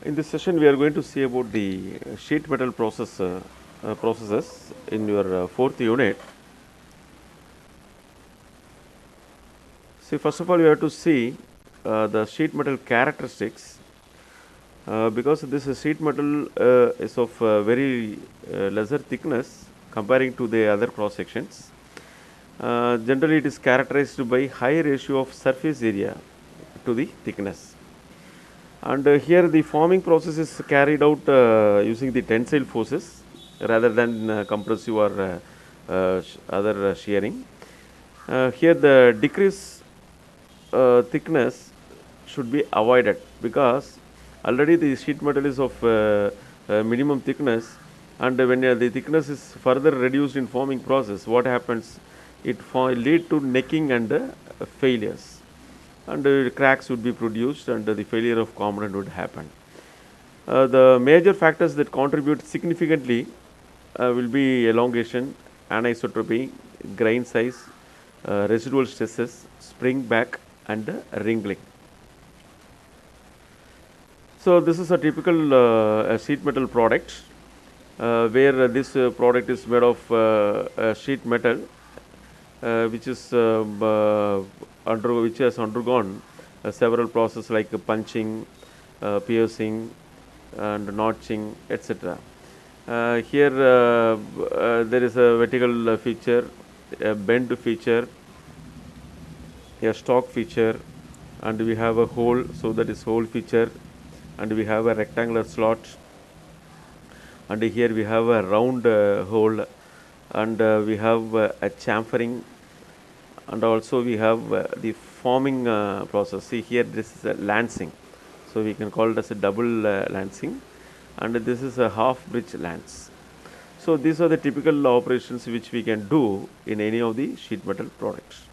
In this session, we are going to see about the sheet metal processes in your fourth unit. See, first of all, you have to see the sheet metal characteristics because this sheet metal is of very lesser thickness comparing to the other cross sections. Generally, it is characterized by high ratio of surface area to the thickness. And here the forming process is carried out using the tensile forces rather than compressive or other shearing. Here the decrease thickness should be avoided because already the sheet metal is of minimum thickness, and when the thickness is further reduced in forming process, what happens? It lead to necking and failures, and cracks would be produced and the failure of component would happen. The major factors that contribute significantly will be elongation, anisotropy, grain size, residual stresses, spring back, and wrinkling. So this is a typical sheet metal product where this product is made of sheet metal which has undergone several processes like punching, piercing, and notching, etc. Here there is a vertical feature, a bend feature, a stock feature, and we have a hole, so that is hole feature, and we have a rectangular slot, and here we have a round hole, and we have a chamfering, and also we have the forming process. See here, this is a lancing, so we can call it as a double lancing, and this is a half bridge lance. So these are the typical operations which we can do in any of the sheet metal products.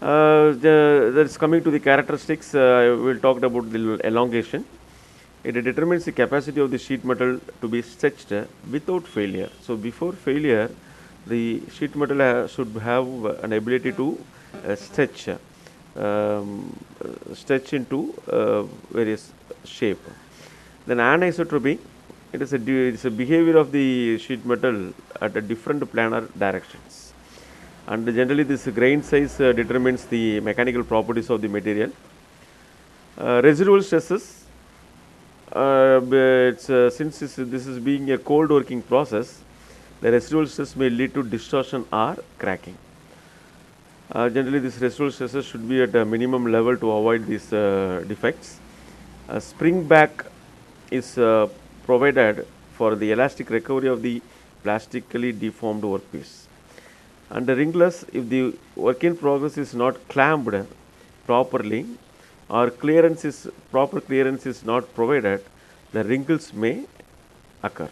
That's coming to the characteristics. We'll talk about the elongation. It determines the capacity of the sheet metal to be stretched without failure. So before failure, the sheet metal should have an ability to stretch into various shape. Then anisotropy, it's a behavior of the sheet metal at a different planar directions, and generally this grain size determines the mechanical properties of the material. Residual stresses, since this is being a cold working process, the residual stress may lead to distortion or cracking. Generally, these residual stresses should be at a minimum level to avoid these defects. Spring back is provided for the elastic recovery of the plastically deformed workpiece. And the wrinkless, if the work in progress is not clamped properly or proper clearance is not provided, the wrinkles may occur.